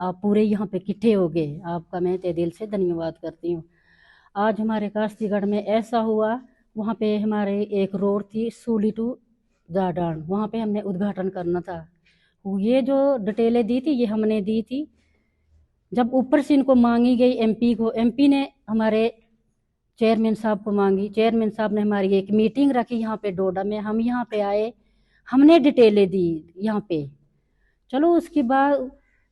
आप पूरे यहाँ पे इकट्ठे हो गए, आपका मैं तहे दिल से धन्यवाद करती हूँ। आज हमारे कास्तीगढ़ में ऐसा हुआ, वहाँ पे हमारे एक रोड थी सूली टू जाडान, वहाँ पे हमने उद्घाटन करना था। ये जो डिटेलें दी थी ये हमने दी थी। जब ऊपर से इनको मांगी गई एमपी को, एमपी ने हमारे चेयरमैन साहब को मांगी, चेयरमैन साहब ने हमारी एक मीटिंग रखी यहाँ पे डोडा में, हम यहाँ पे आए, हमने डिटेलें दी यहाँ पे। चलो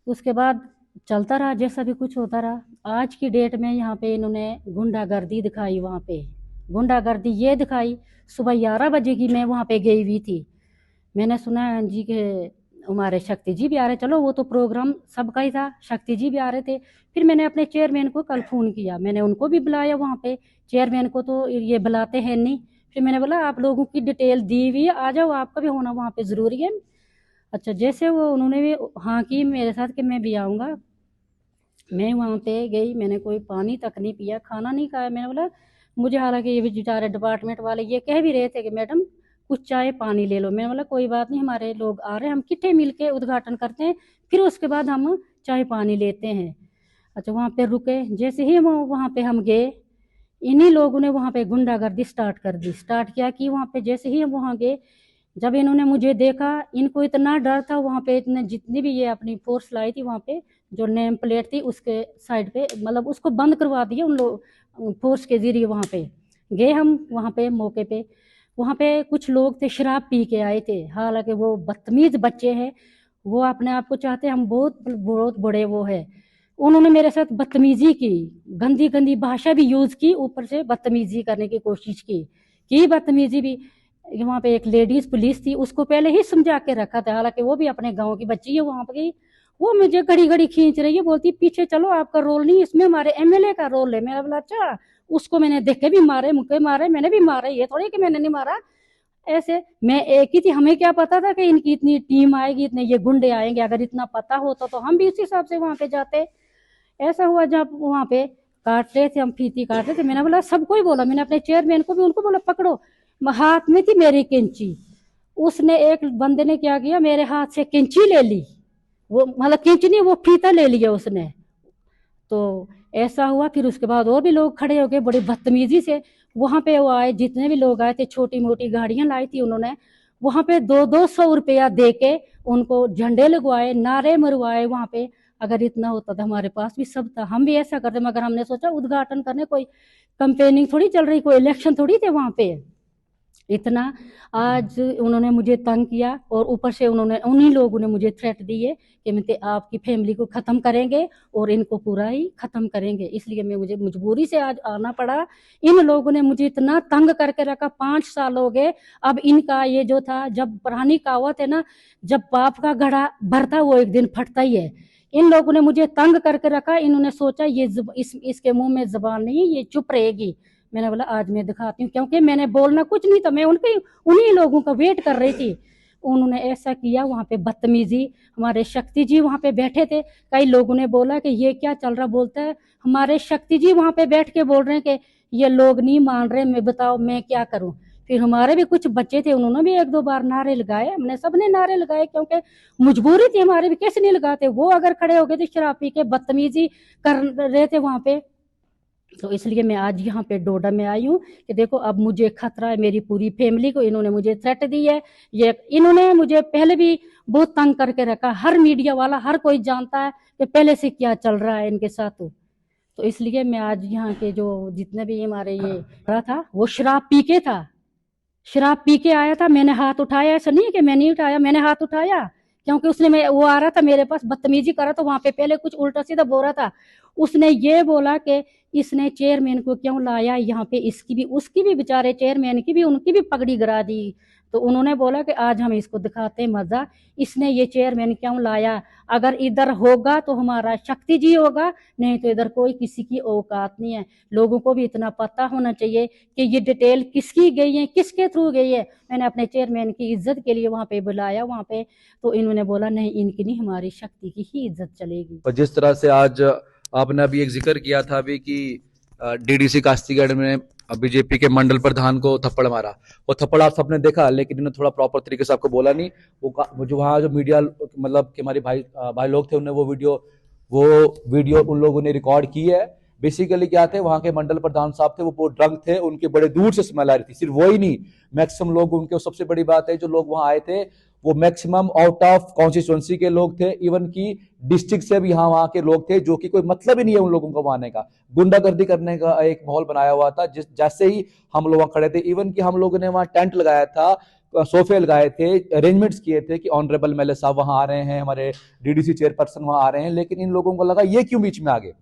उसके बाद चलता रहा, जैसा भी कुछ होता रहा। आज की डेट में यहाँ पे इन्होंने गुंडागर्दी दिखाई, वहाँ पे गुंडागर्दी ये दिखाई। सुबह 11 बजे की मैं वहाँ पे गई हुई थी, मैंने सुना जी के हमारे शक्ति जी भी आ रहे, चलो वो तो प्रोग्राम सबका ही था, शक्ति जी भी आ रहे थे। फिर मैंने अपने चेयरमैन को कल फ़ोन किया, मैंने उनको भी बुलाया वहाँ पे, चेयरमैन को तो ये बुलाते हैं नहीं। फिर मैंने बोला आप लोगों की डिटेल दी हुई है, आ जाओ, आपका भी होना वहाँ पे ज़रूरी है। अच्छा, जैसे वो उन्होंने भी हाँ की मेरे साथ कि मैं भी आऊँगा, मैं वहाँ पे गई, मैंने कोई पानी तक नहीं पिया, खाना नहीं खाया। मैंने बोला मुझे, हालांकि ये बेचारे डिपार्टमेंट वाले ये कह भी रहे थे कि मैडम कुछ चाय पानी ले लो। मैंने बोला कोई बात नहीं, हमारे लोग आ रहे हैं, हम किट्ठे मिल के उद्घाटन करते हैं, फिर उसके बाद हम चाय पानी लेते हैं। अच्छा, वहाँ पे रुके, जैसे ही वहाँ पे हम गए, इन्हीं लोगों ने वहाँ पे गुंडागर्दी स्टार्ट कर दी। स्टार्ट किया कि वहाँ पे जैसे ही हम वहाँ गए, जब इन्होंने मुझे देखा, इनको इतना डर था वहाँ पे, इतने जितनी भी ये अपनी फोर्स लाई थी वहाँ पे, जो नेम प्लेट थी उसके साइड पे, मतलब उसको बंद करवा दिया उन लोग फोर्स के जरिए। वहाँ पे गए हम, वहाँ पे मौके पे, वहाँ पे कुछ लोग थे शराब पी के आए थे, हालांकि वो बदतमीज बच्चे हैं, वो अपने आप को चाहते हम बहुत बहुत बड़े वो है। उन्होंने मेरे साथ बदतमीजी की, गंदी गंदी भाषा भी यूज की, ऊपर से बदतमीजी करने की कोशिश की बदतमीजी भी। वहाँ पे एक लेडीज पुलिस थी, उसको पहले ही समझा के रखा था, हालांकि वो भी अपने गांव की बच्ची है। वहाँ पे वो मुझे घड़ी घड़ी खींच रही है, बोलती पीछे चलो, आपका रोल नहीं इसमें, हमारे एमएलए का रोल है। मैंने बोला अच्छा, उसको मैंने देख के भी मारे, मुझे मारे, मैंने भी मारा, ये थोड़ी कि मैंने नहीं मारा। ऐसे मैं एक ही थी, हमें क्या पता था कि इनकी इतनी टीम आएगी, इतने ये गुंडे आएंगे, अगर इतना पता होता तो हम भी उसी हिसाब से वहाँ पे जाते। ऐसा हुआ जब वहाँ पे काट रहे थे, हम फीती काट रहे थे, मैंने बोला सबको ही बोला, मैंने अपने चेयरमैन को भी उनको बोला पकड़ो, हाथ में थी मेरी कैंची, उसने एक बंदे ने क्या किया, मेरे हाथ से कैंची ले ली, वो मतलब कैंची नहीं, वो फीता ले लिया उसने। तो ऐसा हुआ, फिर उसके बाद और भी लोग खड़े हो गए बड़ी बदतमीजी से। वहां पे वो आए, जितने भी लोग आए थे, छोटी मोटी गाड़ियां लाई थी उन्होंने, वहां पे 200-200 रुपया दे के उनको झंडे लगवाए, नारे मरवाए वहां पे। अगर इतना होता तो हमारे पास भी सब था, हम भी ऐसा करते, मगर हमने सोचा उद्घाटन करने, कोई कंपेनिंग थोड़ी चल रही, कोई इलेक्शन थोड़ी थे वहां पे। इतना आज उन्होंने मुझे तंग किया, और ऊपर से उन्होंने, उन्हीं लोगों ने मुझे थ्रेट दी है कि मैं आपकी फैमिली को ख़त्म करेंगे और इनको पूरा ही ख़त्म करेंगे। इसलिए मुझे मजबूरी से आज आना पड़ा। इन लोगों ने मुझे इतना तंग करके रखा, 5 साल हो गए। अब इनका ये जो था, जब पुरानी कहावत है ना, जब पाप का घड़ा भरता वो एक दिन फटता ही है। इन लोगों ने मुझे तंग करके रखा, इन्होंने सोचा ये इसके मुंह में जबान नहीं है, ये चुप रहेगी। मैंने बोला आज मैं दिखाती हूँ, क्योंकि मैंने बोलना कुछ नहीं था, मैं उनके उन्हीं लोगों का वेट कर रही थी। उन्होंने ऐसा किया, वहाँ पे बदतमीजी। हमारे शक्ति जी वहाँ पे बैठे थे, कई लोगों ने बोला कि ये क्या चल रहा, बोलता है हमारे शक्ति जी वहाँ पे बैठ के बोल रहे हैं कि ये लोग नहीं मान रहे, मैं बताओ मैं क्या करूँ। फिर हमारे भी कुछ बच्चे थे, उन्होंने भी 1-2 बार नारे लगाए, हमने सबने नारे लगाए, क्योंकि मजबूरी थी हमारे भी, कैसे नहीं लगाते। वो अगर खड़े हो गए थे शराब पी के बदतमीजी कर रहे थे वहाँ पे, तो इसलिए मैं आज यहाँ पे डोडा में आई हूँ कि देखो अब मुझे खतरा है, मेरी पूरी फैमिली को इन्होंने मुझे थ्रेट दी है। ये इन्होंने मुझे पहले भी बहुत तंग करके रखा, हर मीडिया वाला हर कोई जानता है कि पहले से क्या चल रहा है इनके साथ। तो इसलिए मैं आज यहाँ के जो जितने भी हमारे ये रहा था, वो शराब पी के था, शराब पी के आया था। मैंने हाथ उठाया, ऐसा नहीं है कि मैंने उठाया, मैंने हाथ उठाया, क्योंकि उसने वो आ रहा था मेरे पास बदतमीजी कर रहा था, वहां पे पहले कुछ उल्टा सीधा बोल रहा था। उसने ये बोला कि इसने चेयरमैन को क्यों लाया यहाँ पे, इसकी भी उसकी भी बेचारे चेयरमैन की भी उनकी भी पगड़ी गिरा दी। तो उन्होंने बोला कि आज हम इसको दिखाते हैं मजा, इसने ये चेयरमैन क्यों लाया, अगर इधर होगा तो हमारा शक्ति जी होगा, नहीं तो इधर कोई किसी की औकात नहीं है। लोगों को भी इतना पता होना चाहिए कि ये डिटेल किसकी गई है, किसके थ्रू गई है। मैंने अपने चेयरमैन की इज्जत के लिए वहां पे बुलाया, वहां पे तो इन्होंने बोला नहीं, इनकी नहीं, हमारी शक्ति की ही इज्जत चलेगी। और जिस तरह से आज आपने अभी एक जिक्र किया था अभी कि डीडीसी कास्तीगढ़ में बीजेपी के मंडल प्रधान को थप्पड़ मारा, वो थप्पड़ आप सबने देखा, लेकिन इन्होंने थोड़ा प्रॉपर तरीके से आपको बोला नहीं। वो जो वहाँ जो मीडिया मतलब कि हमारे भाई लोग थे, उन्होंने वो वीडियो वो वीडियो उन लोगों ने रिकॉर्ड की है। बेसिकली क्या थे, वहां के मंडल प्रधान साहब थे, वो ड्रंक थे, उनके बड़े दूर से स्मेल आ रही थी। सिर्फ वही नहीं, मैक्सिमम लोग उनके, सबसे बड़ी बात है जो लोग वहां आए थे वो मैक्सिमम आउट ऑफ कॉन्स्टिट्यूंसी के लोग थे, इवन की डिस्ट्रिक्ट से भी यहाँ वहां के लोग थे, जो कि कोई मतलब ही नहीं है उन लोगों को वहां आने का। गुंडागर्दी करने का एक माहौल बनाया हुआ था। जिस जैसे ही हम लोग वहां खड़े थे, इवन कि हम लोगों ने वहां टेंट लगाया था, सोफे लगाए थे, अरेंजमेंट्स किए थे कि ऑनरेबल एमएलए साहब वहां आ रहे हैं, हमारे डीडीसी चेयरपर्सन वहां आ रहे हैं, लेकिन इन लोगों को लगा ये क्यों बीच में आ गए।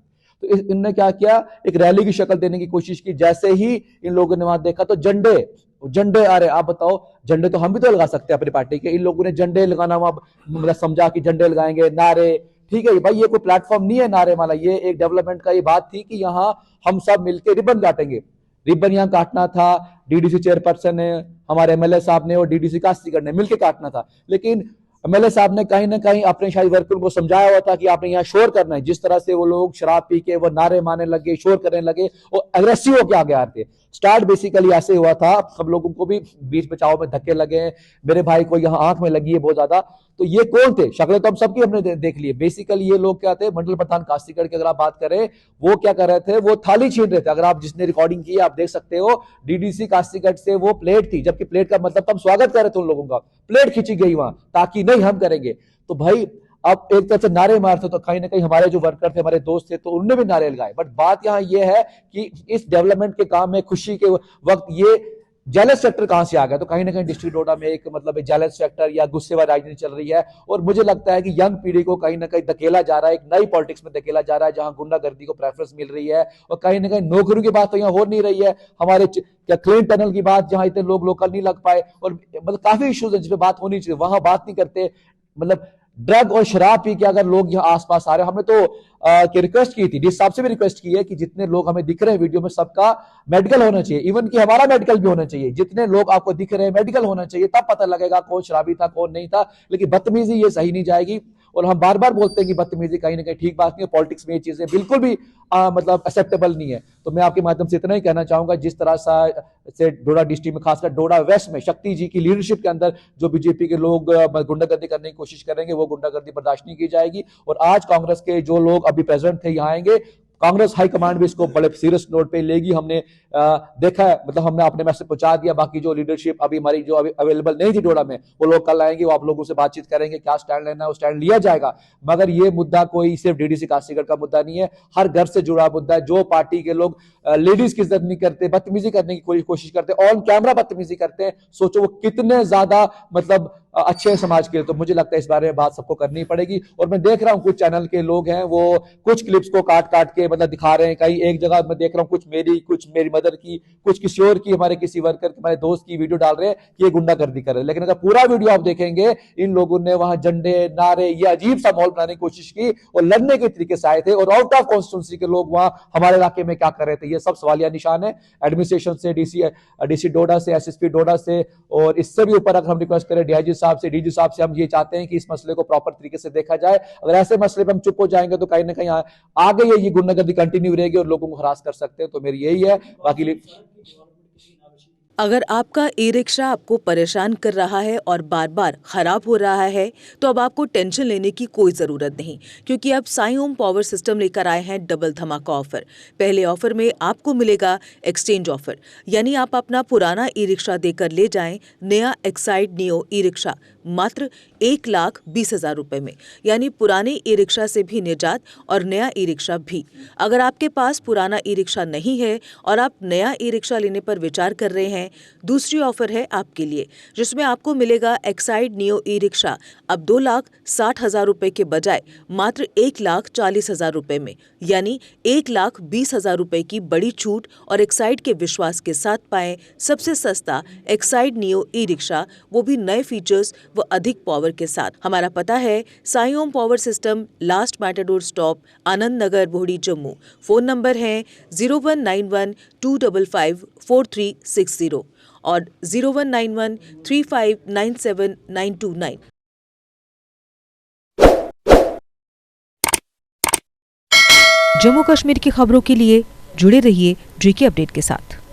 तो इनने क्या किया, एक रैली की शक्ल देने की कोशिश की। जैसे ही इन लोगों ने वहां देखा तो झंडे झंडे आ रहे। आप बताओ, झंडे तो हम भी तो लगा सकते हैं अपनी पार्टी के, इन लोगों ने झंडे लगाना वहां मतलब समझा कि झंडे लगाएंगे, नारे। ठीक है भाई, ये कोई प्लेटफॉर्म नहीं है नारे वाला, ये एक डेवलपमेंट का ये बात थी कि यहाँ हम सब मिलकर रिबन काटेंगे। रिबन यहाँ काटना था, डीडीसी चेयरपर्सन ने, हमारे एमएलए साहब ने और डीडीसी कास्तीगढ़ ने मिलकर काटना था। लेकिन एमएलए साहब ने कहीं ना कहीं अपने शायद वर्करों को समझाया हुआ था कि आपने यहाँ शोर करना है। जिस तरह से वो लोग शराब पी के वो नारे मारने लगे, शोर करने लगे, वो अग्रेसिव होकर आगे आते। स्टार्ट बेसिकली ऐसे हुआ था, सब लोगों को भी बीच बचाव में धक्के लगे, मेरे भाई को यहाँ आंख में लगी है बहुत ज्यादा। तो ये कौन थे, शक्लें तो हम सबकी हमने देख ली। बेसिकली ये लोग क्या थे, मंडल प्रधान कास्तीगढ़ की अगर आप बात करें, वो क्या कर रहे थे, वो थाली छीन रहे थे। अगर आप जिसने रिकॉर्डिंग की आप देख सकते हो, डीडीसी कास्तीगढ़ से वो प्लेट थी, जबकि प्लेट का मतलब हम स्वागत कर रहे थे उन लोगों का, प्लेट खींची गई वहां ताकि नहीं हम करेंगे। तो भाई अब एक तरफ से नारे मारते तो कहीं ना कहीं हमारे जो वर्कर थे, हमारे दोस्त थे, तो उन्होंने भी नारे लगाए। बट बात यहाँ ये है कि इस डेवलपमेंट के काम में, खुशी के वक्त ये जेलस फैक्टर कहां से आ गया। तो कहीं ना कहीं डिस्ट्रिक्ट डोडा में एक मतलब जेलस फैक्टर या गुस्से वाली राजनीति चल रही है। और मुझे लगता है कि यंग पीढ़ी को कहीं ना कहीं धकेला जा रहा है, एक नई पॉलिटिक्स में धकेला जा रहा है, जहां गुंडागर्दी को प्रेफरेंस मिल रही है। और कहीं ना कहीं नौकरियों की बात तो यहाँ हो नहीं रही है, हमारे क्या क्लीन टनल की बात, जहां इतने लोग लोकल नहीं लग पाए, और मतलब काफी इश्यूज है जिसपे बात होनी चाहिए, वहां बात नहीं करते। मतलब ड्रग और शराब पी के अगर लोग यहाँ आसपास आ रहे हैं, हमने तो रिक्वेस्ट की थी, डीएस साहब से भी रिक्वेस्ट की है कि जितने लोग हमें दिख रहे हैं वीडियो में, सबका मेडिकल होना चाहिए, इवन कि हमारा मेडिकल भी होना चाहिए। जितने लोग आपको दिख रहे हैं मेडिकल होना चाहिए, तब पता लगेगा कौन शराबी था कौन नहीं था। लेकिन बदतमीजी ये सही नहीं जाएगी। और हम बार बार बोलते हैं कि बदतमीजी कहीं ना कहीं ठीक बात नहीं है, पॉलिटिक्स में ये चीजें बिल्कुल भी मतलब एक्सेप्टेबल नहीं है। तो मैं आपके माध्यम से इतना ही कहना चाहूंगा, जिस तरह से डोडा डिस्ट्रिक्ट में, खासकर डोडा वेस्ट में शक्ति जी की लीडरशिप के अंदर जो बीजेपी के लोग गुंडागर्दी करने की कोशिश करेंगे, वो गुंडागर्दी बर्दाश्त नहीं की जाएगी। और आज कांग्रेस के जो लोग अभी प्रेसिडेंट थे यहाँ आएंगे, कांग्रेस हाईकमांड भी इसको बड़े सीरियस नोट पे लेगी। हमने देखा है, मतलब हमने अपने मैसेज पहुंचा दिया। बाकी जो लीडरशिप अभी हमारी जो अभी अवेलेबल नहीं थी डोडा में, वो लोग कल आएंगे, वो आप लोगों से बातचीत करेंगे, क्या स्टैंड लेना है वो स्टैंड लिया जाएगा। मगर ये मुद्दा कोई सिर्फ डीडीसी कास्तीगढ़ का मुद्दा नहीं है, हर घर से जुड़ा मुद्दा है। जो पार्टी के लोग लेडीज की इज्जत नहीं करते, बदतमीजी करने की कोई कोशिश करते, ऑन कैमरा बदतमीजी करते हैं, सोचो वो कितने ज्यादा मतलब अच्छे समाज के लिए। तो मुझे लगता है इस बारे में बात सबको करनी पड़ेगी। और मैं देख रहा हूं कुछ चैनल के लोग हैं, वो कुछ क्लिप्स को काट काट के मतलब दिखा रहे हैं। कहीं एक जगह मैं देख रहा हूं कुछ मेरी मदर की, कुछ किसी और की, हमारे किसी वर्कर, हमारे दोस्त की वीडियो डाल रहे हैं कि ये गुंडागर्दी कर रहे हैं। लेकिन अगर पूरा वीडियो आप देखेंगे, इन लोगों ने वहां झंडे, नारे, ये अजीब सा माहौल बनाने की कोशिश की और लड़ने के तरीके से आए थे। और आउट ऑफ कॉन्स्टिट्यूंसी के लोग वहां हमारे इलाके में क्या कर रहे थे, ये सब सवालिया निशान है। एडमिनिस्ट्रेशन से, डीसी डोडा से, एसएसपी डोडा से, और इससे भी ऊपर अगर हम रिक्वेस्ट करें डीआईजी साहब से, डीजी साहब से, हम ये चाहते हैं कि इस मसले को प्रॉपर तरीके से देखा जाए। अगर ऐसे मसले पे हम चुप हो जाएंगे तो कहीं ना कहीं आगे ये गुंडागर्दी कंटिन्यू रहेगी और लोगों को हरास कर सकते हैं। तो मेरी यही है। बाकी अगर आपका ई रिक्शा आपको परेशान कर रहा है और बार बार खराब हो रहा है, तो अब आपको टेंशन लेने की कोई ज़रूरत नहीं, क्योंकि अब साई ओम पावर सिस्टम लेकर आए हैं डबल धमाका ऑफर। पहले ऑफर में आपको मिलेगा एक्सचेंज ऑफर, यानी आप अपना पुराना ई रिक्शा देकर ले जाएं नया एक्साइड नियो ई रिक्शा मात्र 1,20,000 रुपये में, यानी पुराने ई रिक्शा से भी निजात और नया ई रिक्शा भी। अगर आपके पास पुराना ई रिक्शा नहीं है और आप नया ई रिक्शा लेने पर विचार कर रहे हैं, दूसरी ऑफर है आपके लिए, जिसमें आपको मिलेगा एक्साइड नियो ई रिक्शा अब 2,60,000 रुपये के बजाय मात्र 1,40,000 रुपये में, यानी 1,20,000 रुपये की बड़ी छूट। और एक्साइड के विश्वास के साथ पाएं सबसे सस्ता एक्साइड नियो ई रिक्शा, वो भी नए फीचर्स व अधिक पावर के साथ। हमारा पता है Sai Om power system, last matador stop, Anand Nagar, Bohri, Jammu. Phone number है 0191-255-4360 और 0191-3597-929। जम्मू कश्मीर की खबरों के लिए जुड़े रहिए जीके अपडेट के साथ।